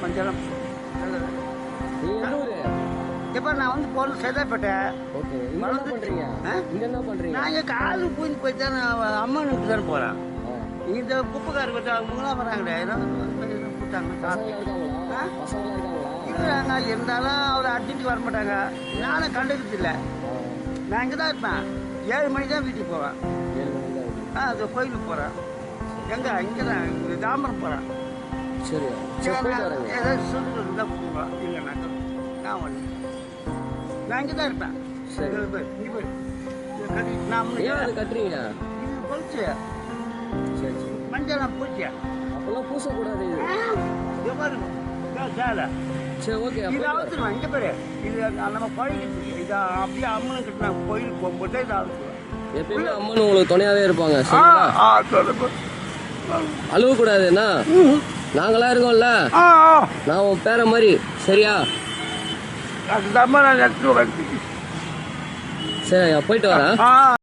மஞ்சள் நீ எந்த ஊரு? இப்போ நான் வந்து போகணும் சேதாப்பேட்டேன். ஓகே. இங்க என்ன பண்றீங்க? இங்க என்ன பண்றீங்க? நான் இங்கே காலு பூந்து போய் தான் அம்மனுக்கு தானே போகிறேன். இந்த குப்பைக்கார பற்றி அவங்களாம் வராங்களே கூட்டாங்க பசங்க இருக்காங்களா? பசங்க இருக்காங்களா? இருக்கிறாங்க. இருந்தாலும் அவர் அர்ஜென்ட்டுக்கு வர மாட்டாங்க. நானும் கண்டுக்கிறது இல்லை. நான் இங்கே தான் இருப்பேன். 7 மணிக்கு தான் வீட்டுக்கு போவேன். 7 மணிக்கு தான். அது கோயிலுக்கு போகிறேன். எங்கே இங்கே தான் தாம்பரம் போகிறேன். சரி போயிட்டு வரேங்க. ஏதாவது சொல்லிட்டு இருந்தால் போவேன். இல்லை நான் வரல. நான் இங்கே தான் இருப்பேன். சரி இங்கே போய் நான் ஏன் அது கட்டுறீங்க? இது போச்சு. சரி சரி. மஞ்சள் நான் போச்சியா அப்பெல்லாம் பூசக்கூடாது இது. இது பாருங்க சேலை சரி ஓகே. இது அவுத்துருவேன். இங்கே பேரு இது நம்ம பழகிட்டு இது அப்படியே அம்மனுக்கிட்ட நான் கோயிலுக்கு போகும்போது இதை அவுத்துருவேன். எப்பயுமே அம்மன் உங்களுக்கு துணையாவே இருப்பாங்க. அழுவக்கூடாதுண்ணா. நாங்களாம் இருக்கோம்ல. நான் உன் பேர மாதிரி சரியா? அதுதான் நான் சரி போயிட்டு வரேன்.